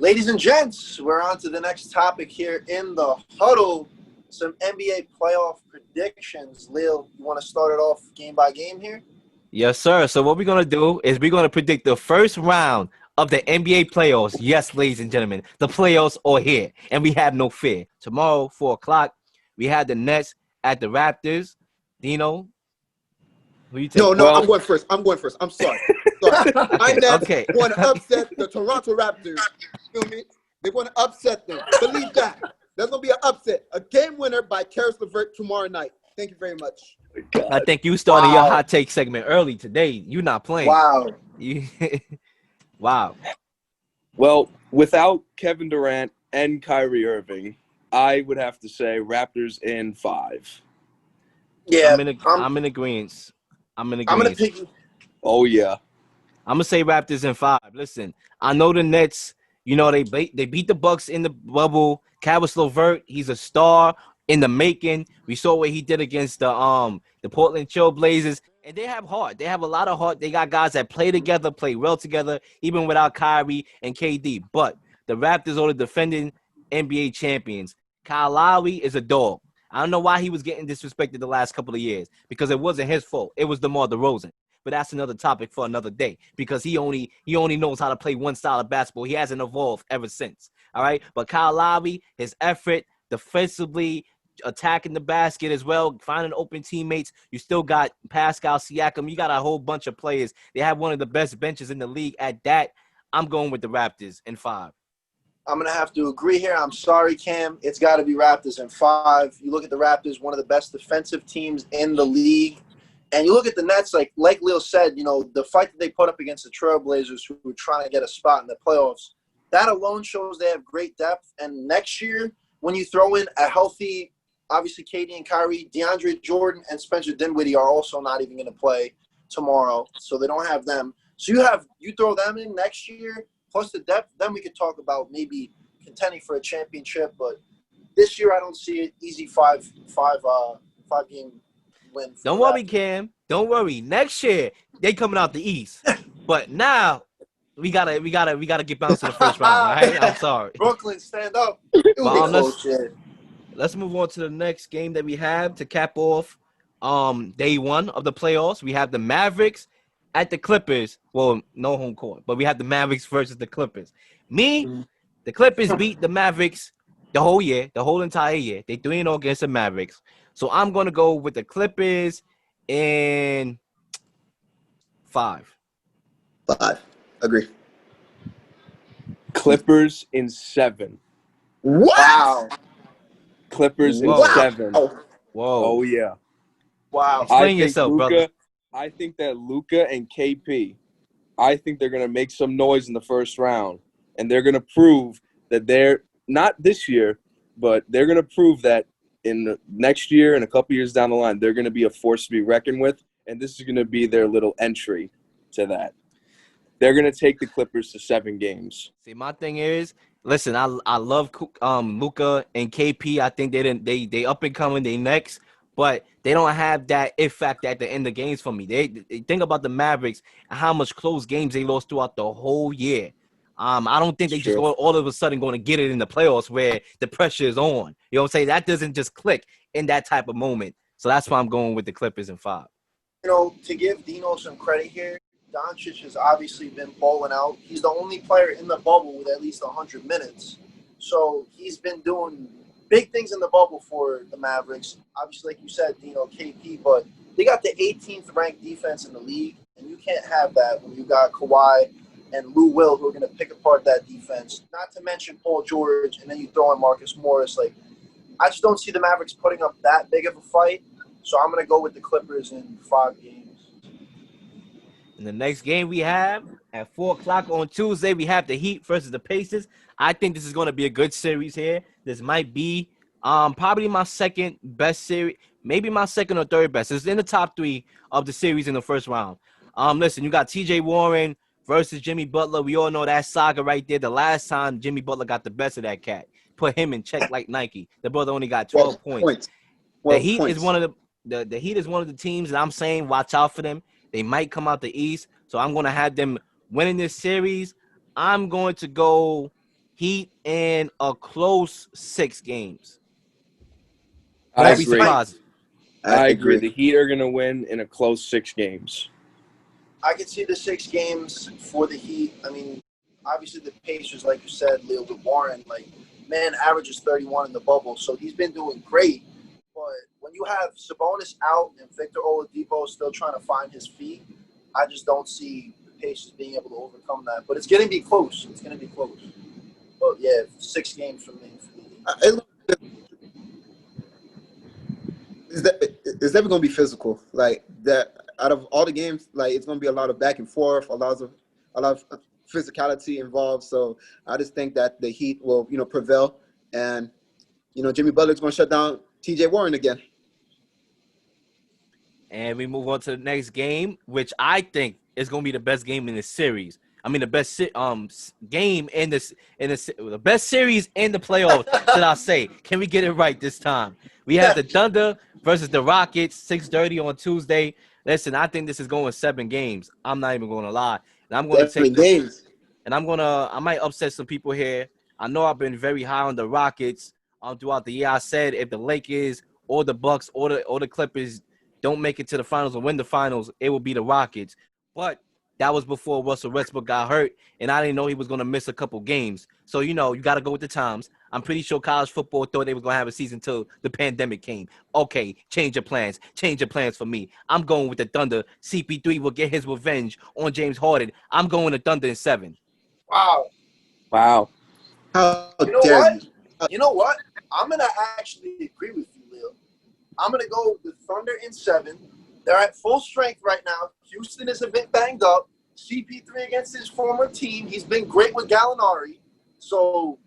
Ladies and gents, we're on to the next topic here in the huddle. Some NBA playoff predictions. Lil, you want to start it off game by game here? Yes, sir. So what we're going to do is we're going to predict the first round of the NBA playoffs. Yes, ladies and gentlemen, the playoffs are here, and we have no fear. Tomorrow, 4 o'clock, we have the Nets at the Raptors. Dino, who you take? No, I'm going first. I'm sorry. My Nets Okay. want to upset the Toronto Raptors. Feel me? They want to upset them. Believe that. There's going to be an upset. A game winner by Karis LeVert tomorrow night. Thank you very much. I think you started your hot take segment early today. You're not playing. Wow. Wow. Well, without Kevin Durant and Kyrie Irving, I would have to say Raptors in 5. Yeah, I'm in agreement. I'm going to pick. Oh, yeah. I'm going to say Raptors in 5. Listen, I know the Nets, they beat the Bucks in the bubble. Karis LeVert, he's a star in the making. We saw what he did against the Portland Trail Blazers. And they have heart. They have a lot of heart. They got guys that play together, play well together, even without Kyrie and KD. But the Raptors are the defending NBA champions. Kyle Lowry is a dog. I don't know why he was getting disrespected the last couple of years, because it wasn't his fault. It was DeMar DeRozan. But that's another topic for another day, because he only knows how to play one style of basketball. He hasn't evolved ever since. All right. But Kyle Lowry, his effort defensively, attacking the basket as well, finding open teammates. You still got Pascal Siakam. You got a whole bunch of players. They have one of the best benches in the league. At that, I'm going with the Raptors in 5. I'm going to have to agree here. I'm sorry, Cam. It's got to be Raptors in 5. You look at the Raptors, one of the best defensive teams in the league. And you look at the Nets, like Leo said, the fight that they put up against the Trailblazers, who were trying to get a spot in the playoffs, that alone shows they have great depth. And next year, when you throw in a healthy, obviously KD and Kyrie, DeAndre Jordan and Spencer Dinwiddie are also not even going to play tomorrow, so they don't have them. So you throw them in next year, plus the depth, then we could talk about maybe contending for a championship. But this year, I don't see an easy five game win. Don't worry, Cam. Don't worry. Next year they coming out the East, but now we gotta get bounced to the first round. All right, I'm sorry. Brooklyn, stand up. Let's move on to the next game that we have to cap off day 1 of the playoffs. We have the Mavericks at the Clippers. Well, no home court, but we have the Mavericks versus the Clippers. The Clippers beat the Mavericks the whole entire year. They 3-0 against the Mavericks. So I'm going to go with the Clippers in 5. 5. Agree. Clippers in 7. What? Wow. Clippers in 7. Oh. Whoa. Oh, yeah. Wow. Explain yourself, brother. I think that Luka and KP, I think they're going to make some noise in the first round. And they're going to prove that they're not this year, but they're going to prove that in the next year and a couple years down the line, they're going to be a force to be reckoned with. And this is going to be their little entry to that. They're going to take the Clippers to 7 games. See, my thing is, listen, I love Luka and KP. I think they up and coming, they next, but they don't have that it factor at the end of games for me. They think about the Mavericks and how much close games they lost throughout the whole year. I don't think they just all of a sudden going to get it in the playoffs where the pressure is on. You know what I'm saying? That doesn't just click in that type of moment. So that's why I'm going with the Clippers in 5. To give Dino some credit here, Doncic has obviously been balling out. He's the only player in the bubble with at least 100 minutes. So he's been doing big things in the bubble for the Mavericks. Obviously, like you said, KP, but they got the 18th ranked defense in the league, and you can't have that when you got Kawhi and Lou Will, who are going to pick apart that defense. Not to mention Paul George, and then you throw in Marcus Morris. I just don't see the Mavericks putting up that big of a fight. So I'm going to go with the Clippers in 5 games. And the next game we have at 4 o'clock on Tuesday, we have the Heat versus the Pacers. I think this is going to be a good series here. This might be probably my second best series, maybe my second or third best. It's in the top 3 of the series in the first round. Listen, you got T.J. Warren versus Jimmy Butler. We all know that saga right there. The last time Jimmy Butler got the best of that cat, put him in check like Nike. The brother only got 12 points. The Heat is one of the Heat is one of the teams that I'm saying watch out for them. They might come out the East, so I'm going to have them winning this series. I'm going to go Heat in a close 6 games. I Won't be agree. surprised. I agree. The Heat are going to win in a close 6 games. I can see the 6 games for the Heat. I mean, obviously the Pacers, like you said, Leo, with Warren, like, man averages 31 in the bubble, so he's been doing great. But when you have Sabonis out and Victor Oladipo still trying to find his feet, I just don't see the Pacers being able to overcome that. But it's going to be close. It's going to be close. But, yeah, 6 games for me. It's never going to be physical. Like that, out of all the games, like it's going to be a lot of back and forth, a lot of physicality involved. So I just think that the Heat will, prevail, and Jimmy Butler's going to shut down T.J. Warren again. And we move on to the next game, which I think is going to be the best game in the series. I mean, the best game in the best series in the playoffs. Should I say? Can we get it right this time? We have the Thunder versus the Rockets, 6:30 on Tuesday. Listen, I think this is going 7 games. I'm not even going to lie. And I'm going to take games. And I might upset some people here. I know I've been very high on the Rockets throughout the year. I said if the Lakers or the Bucks or the Clippers don't make it to the finals or win the finals, it will be the Rockets. But that was before Russell Westbrook got hurt, and I didn't know he was going to miss a couple games. So, you got to go with the times. I'm pretty sure college football thought they were going to have a season till the pandemic came. Okay, change your plans. Change your plans for me. I'm going with the Thunder. CP3 will get his revenge on James Harden. I'm going to Thunder in 7. Wow. How You know dare what? you? You know what? I'm going to actually agree with you, Leo. I'm going to go with the Thunder in 7. They're at full strength right now. Houston is a bit banged up. CP3 against his former team. He's been great with Gallinari. So,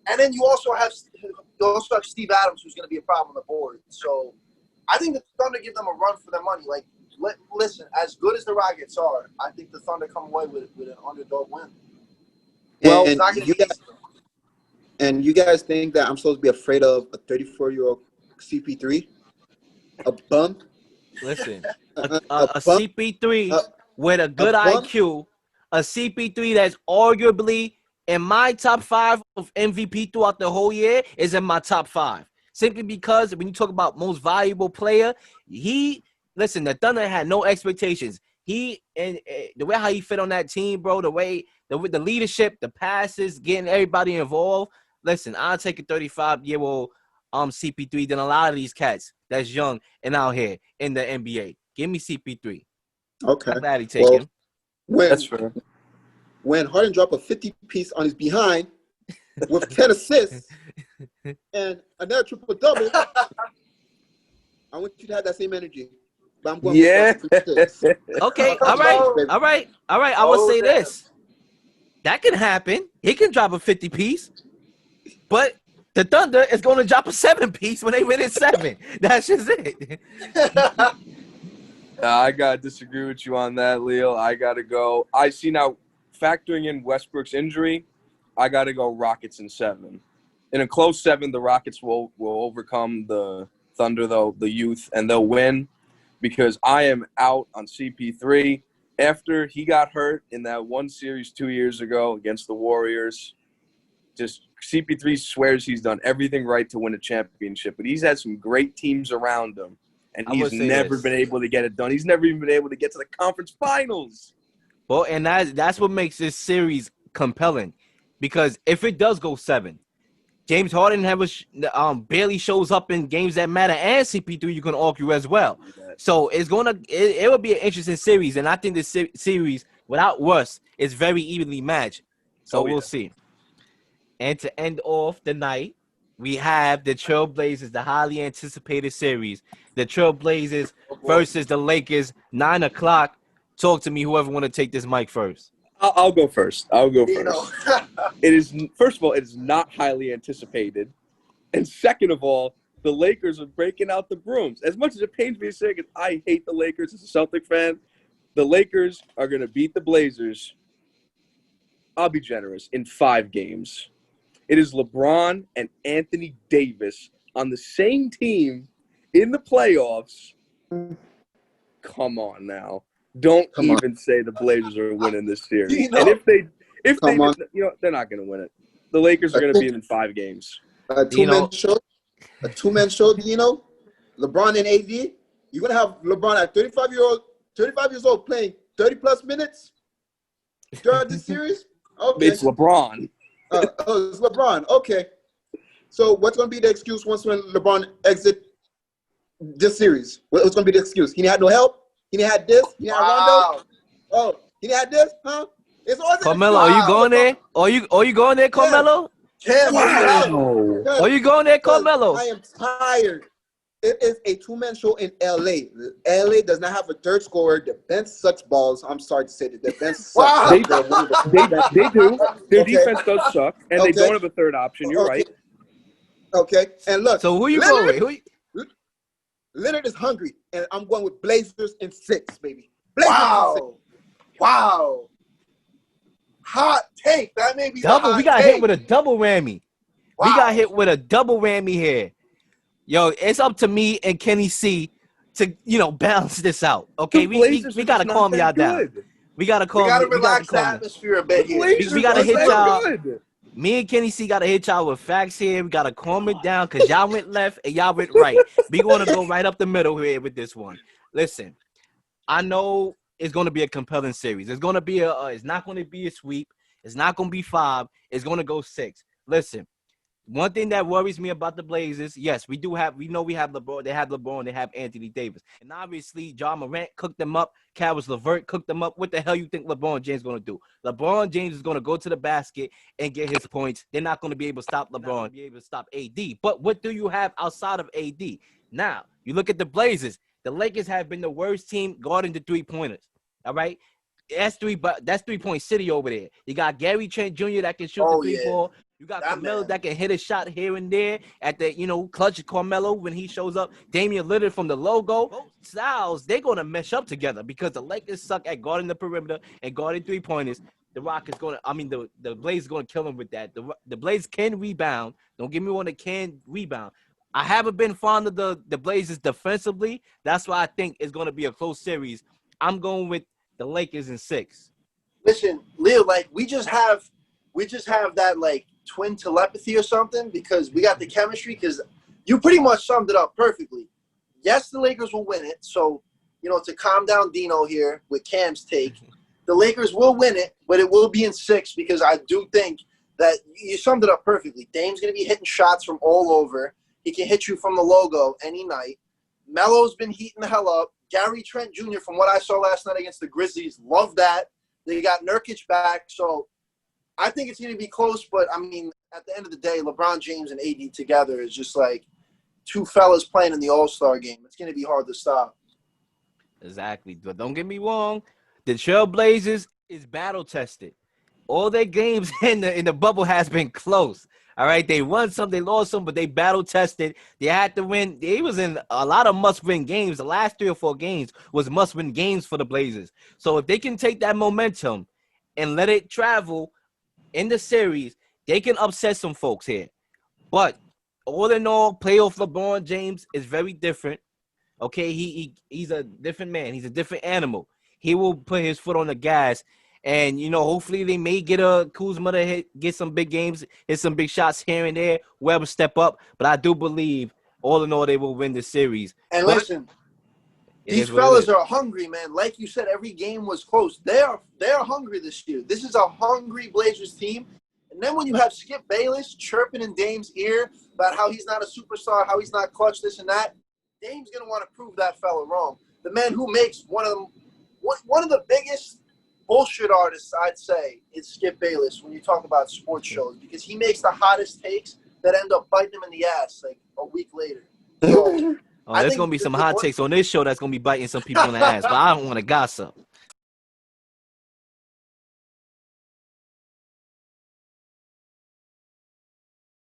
and then you also have Steve Adams, who's going to be a problem on the board. So, I think the Thunder give them a run for their money. Like, listen, as good as the Rockets are, I think the Thunder come away with an underdog win. Well, it's not going to be easy. And you guys think that I'm supposed to be afraid of a 34-year-old CP3? A bum? Listen, A a CP3 with a good IQ, a CP3 that's arguably in my top 5 of MVP throughout the whole year is in my top 5. Simply because when you talk about most valuable player, the Thunder had no expectations. He and the way how he fit on that team, bro, the leadership, the passes, getting everybody involved. Listen, I'll take a 35-year-old CP3 than a lot of these cats that's young and out here in the NBA. Give me CP3. Okay. I'm glad he take him. That's fair. When Harden dropped a 50-piece on his behind with 10 assists and another triple-double, I want you to have that same energy. But I'm going with Okay, all right. I will say this. That can happen. He can drop a 50-piece, but the Thunder is going to drop a 7-piece when they win at 7. That's just it. I got to disagree with you on that, Leo. I got to go. I see now, factoring in Westbrook's injury, I got to go Rockets in 7. In a close 7, the Rockets will overcome the Thunder, though, the youth, and they'll win because I am out on CP3. After he got hurt in that one series 2 years ago against the Warriors, just CP3 swears he's done everything right to win a championship, but he's had some great teams around him, and he's never been able to get it done. He's never even been able to get to the conference finals. Well, and that's what makes this series compelling, because if it does go 7, James Harden barely shows up in games that matter, and CP3 you can argue as well. So it will be an interesting series, and I think this series, without Russ, is very evenly matched. So we'll see. And to end off the night, we have the Trailblazers, the highly anticipated series. The Trailblazers versus the Lakers, 9 o'clock. Talk to me, whoever want to take this mic first. I'll go first. It is, first of all, it is not highly anticipated. And second of all, the Lakers are breaking out the brooms. As much as it pains me to say, because I hate the Lakers as a Celtic fan, the Lakers are going to beat the Blazers, I'll be generous, in 5 games. It is LeBron and Anthony Davis on the same team in the playoffs. Come on now. Don't even say the Blazers are winning this series. And if they they're not going to win it. the Lakers are going to beat them in 5 games. A two-man show. A two-man show, Dino. LeBron and AD. You're gonna have LeBron at 35 years old, playing 30+ minutes during this series. Okay. It's LeBron. It's LeBron. Okay. So what's gonna be the excuse when LeBron exit this series? What's gonna be the excuse? He had no help. He didn't have this. He didn't have Rondo. Oh, he didn't have this, huh? It's always Carmelo, are you going there? Are you going there, Carmelo? Wow. Are you going there, Carmelo? I am tired. It is a two-man show in LA. LA does not have a third scorer. The bench sucks balls. I'm sorry to say that. The bench sucks. Wow. They do. Their Okay. defense does suck, and they don't have a third option. You're right. Okay. And look. So who you going with? Leonard is hungry, and I'm going with Blazers in 6, baby. Blazers in 6. Wow. Hot take. That may be Double. We got hit with a double whammy. Wow. We got hit with a double whammy here. Yo, it's up to me and Kenny C to, balance this out. Okay, we got to calm y'all down. We got to calm. We got to relax the atmosphere a bit here. We got to hit y'all. Me and Kenny C got to hit y'all with facts here. We got to calm it down because y'all went left and y'all went right. We going to go right up the middle here with this one. Listen, I know it's going to be a compelling series. It's going to be it's not going to be a sweep. It's not going to be 5. It's going to go 6. Listen. One thing that worries me about the Blazers, yes, we know we have LeBron, they have LeBron, they have Anthony Davis. And obviously, John Morant cooked them up, Caris LeVert cooked them up. What the hell you think LeBron James is going to do? LeBron James is going to go to the basket and get his points. They're not going to be able to stop LeBron, be able to stop AD. But what do you have outside of AD? Now, you look at the Blazers. The Lakers have been the worst team guarding the three-pointers, all right? That's 3-point city over there. You got Gary Trent Jr. that can shoot the 3-ball. You got Carmelo that can hit a shot here and there at the, clutch Carmelo when he shows up. Damian Lillard from the logo. Both styles, they're going to mesh up together because the Lakers suck at guarding the perimeter and guarding 3-pointers. The Blazers going to kill them with that. The Blazers can rebound. Don't get me one that can rebound. I haven't been fond of the Blazers defensively. That's why I think it's going to be a close series. I'm going with the Lakers in 6. Listen, Leo, we just have that twin telepathy or something because we got the chemistry because you pretty much summed it up perfectly. Yes, the Lakers will win it. So, to calm down Dino here with Cam's take, the Lakers will win it, but it will be in 6 because I do think that you summed it up perfectly. Dame's going to be hitting shots from all over. He can hit you from the logo any night. Melo's been heating the hell up. Gary Trent Jr., from what I saw last night against the Grizzlies, love that. They got Nurkic back, so I think it's going to be close, but, at the end of the day, LeBron James and AD together is just like two fellas playing in the All-Star game. It's going to be hard to stop. Exactly. But don't get me wrong. The Trailblazers is battle-tested. All their games in the bubble has been close. All right? They won some, they lost some, but they battle-tested. They had to win. They was in a lot of must-win games. The last 3 or 4 games was must-win games for the Blazers. So if they can take that momentum and let it travel in the series, they can upset some folks here. But all in all, playoff LeBron James is very different. Okay, he's a different man. He's a different animal. He will put his foot on the gas. And, hopefully they may get a Kuzma to get some big games, hit some big shots here and there, whoever step up. But I do believe, all in all, they will win the series. And listen, these fellas are hungry, man. Like you said, every game was close. They are hungry this year. This is a hungry Blazers team. And then when you have Skip Bayless chirping in Dame's ear about how he's not a superstar, how he's not clutch, this and that, Dame's going to want to prove that fella wrong. The man who makes one of the biggest bullshit artists, I'd say, is Skip Bayless when you talk about sports shows because he makes the hottest takes that end up biting him in the ass a week later. So, there's going to be some hot takes on this show that's going to be biting some people in the ass, but I don't want to gossip.